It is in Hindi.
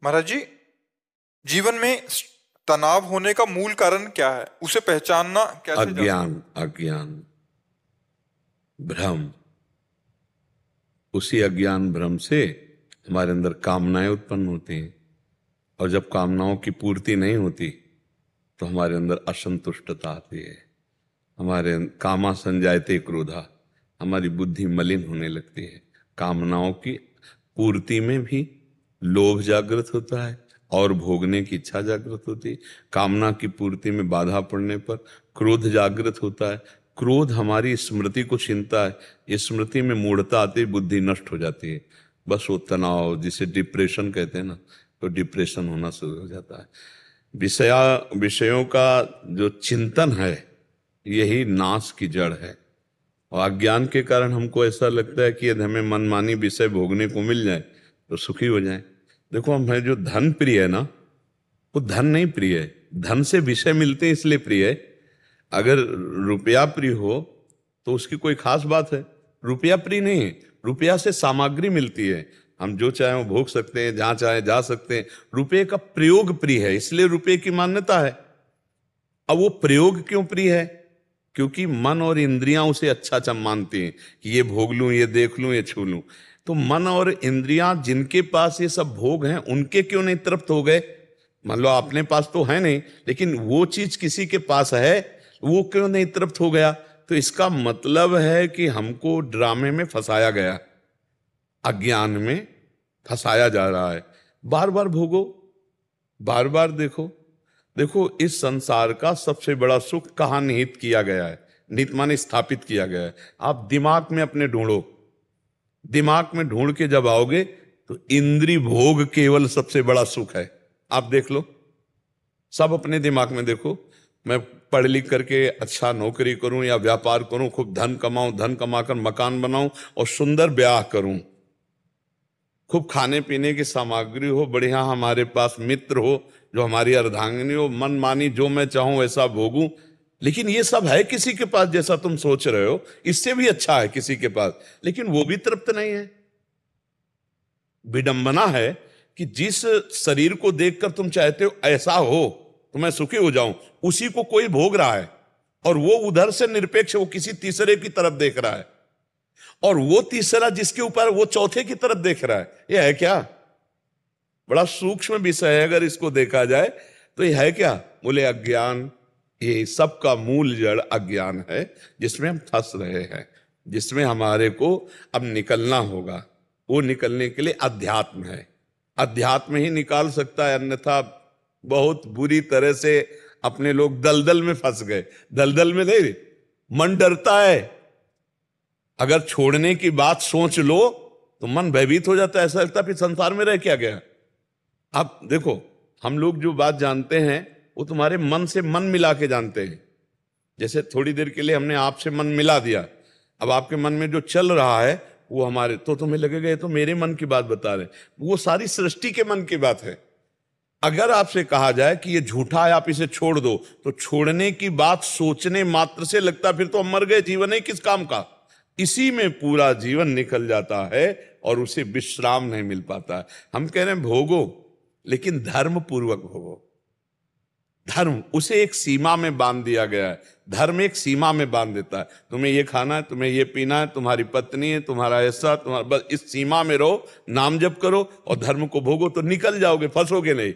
महाराज जी, जीवन में तनाव होने का मूल कारण क्या है? उसे पहचानना कैसे जा सकता अज्ञान। अज्ञान, भ्रम। उसी अज्ञान भ्रम से हमारे अंदर कामनाएं उत्पन्न होती हैं, और जब कामनाओं की पूर्ति नहीं होती तो हमारे अंदर असंतुष्टता आती है। हमारे कामा संजायते क्रोधा, हमारी बुद्धि मलिन होने लगती है। कामनाओं की पूर्ति में भी लोभ जागृत होता है और भोगने की इच्छा जागृत होती है। कामना की पूर्ति में बाधा पड़ने पर क्रोध जागृत होता है। क्रोध हमारी स्मृति को छीनता है। इस स्मृति में मूढ़ता आती है, बुद्धि नष्ट हो जाती है। बस वो तनाव, जिसे डिप्रेशन कहते हैं ना, तो डिप्रेशन होना शुरू हो जाता है। विषयों का जो चिंतन है, यही नाश की जड़ है। और अज्ञान के कारण हमको ऐसा लगता है कि यदि हमें मनमानी विषय भोगने को मिल जाए तो सुखी हो जाए। देखो, हमें जो धन प्रिय है ना, वो धन नहीं प्रिय है, धन से विषय मिलते हैं इसलिए प्रिय है। अगर रुपया प्रिय हो तो उसकी कोई खास बात है। रुपया प्रिय नहीं है, रुपया से सामग्री मिलती है, हम जो चाहे वो भोग सकते हैं, जहां चाहे जा सकते हैं। रुपये का प्रयोग प्रिय है, इसलिए रुपये की मान्यता है। अब वो प्रयोग क्यों प्रिय है? क्योंकि मन और इंद्रियां उसे अच्छा मानती हैं कि ये भोग लूं, ये देख लूं, ये छू लूं। तो मन और इंद्रियां जिनके पास ये सब भोग हैं, उनके क्यों नहीं तृप्त हो गए? मान लो अपने पास तो है नहीं, लेकिन वो चीज किसी के पास है, वो क्यों नहीं तृप्त हो गया? तो इसका मतलब है कि हमको ड्रामे में फंसाया गया, अज्ञान में फंसाया जा रहा है। बार बार भोगो, बार बार देखो। देखो, इस संसार का सबसे बड़ा सुख कहाँ निहित किया गया है? निहित माने स्थापित किया गया है। आप दिमाग में अपने ढूंढो, दिमाग में ढूंढ के जब आओगे तो इंद्रिय भोग केवल सबसे बड़ा सुख है। आप देख लो, सब अपने दिमाग में देखो। मैं पढ़ लिख करके अच्छा नौकरी करूं या व्यापार करूं, खूब धन कमाऊं, धन कमाकर मकान बनाऊं और सुंदर ब्याह करूं, खूब खाने पीने की सामग्री हो, बढ़िया हमारे पास मित्र हो जो हमारी अर्धांगिनी हो, मन मानी जो मैं चाहूं वैसा भोगूं। लेकिन ये सब है किसी के पास जैसा तुम सोच रहे हो, इससे भी अच्छा है किसी के पास, लेकिन वो भी तृप्त नहीं है। विडंबना है कि जिस शरीर को देखकर तुम चाहते हो ऐसा हो तो मैं सुखी हो जाऊं, उसी को कोई भोग रहा है, और वो उधर से निरपेक्ष, वो किसी तीसरे की तरफ देख रहा है, और वो तीसरा जिसके ऊपर, वो चौथे की तरफ देख रहा है। ये है क्या? बड़ा सूक्ष्म विषय है। अगर इसको देखा जाए तो ये है क्या? बोले अज्ञान। ये सबका मूल जड़ अज्ञान है, जिसमें हम फंस रहे हैं, जिसमें हमारे को अब निकलना होगा। वो निकलने के लिए अध्यात्म है, अध्यात्म ही निकाल सकता है, अन्यथा बहुत बुरी तरह से अपने लोग दलदल में फंस गए। दलदल में नहीं, मन डरता है। अगर छोड़ने की बात सोच लो तो मन भयभीत हो जाता है, ऐसा लगता है फिर संसार में रह क्या गया। अब देखो, हम लोग जो बात जानते हैं वो तुम्हारे मन से मन मिला के जानते हैं। जैसे थोड़ी देर के लिए हमने आपसे मन मिला दिया, अब आपके मन में जो चल रहा है वो हमारे, तो तुम्हें लगेगा ये तो मेरे मन की बात बता रहे, वो सारी सृष्टि के मन की बात है। अगर आपसे कहा जाए कि ये झूठा है, आप इसे छोड़ दो, तो छोड़ने की बात सोचने मात्र से लगता फिर तो हम मर गए, जीवन है किस काम का। इसी में पूरा जीवन निकल जाता है और उसे विश्राम नहीं मिल पाता। हम कह रहे हैं भोगो, लेकिन धर्म पूर्वक भोगो। धर्म, उसे एक सीमा में बांध दिया गया है। धर्म एक सीमा में बांध देता है, तुम्हें ये खाना है, तुम्हें ये पीना है, तुम्हारी पत्नी है, तुम्हारा ऐसा, तुम्हारा, बस इस सीमा में रहो, नाम जप करो और धर्म को भोगो, तो निकल जाओगे, फंसोगे नहीं।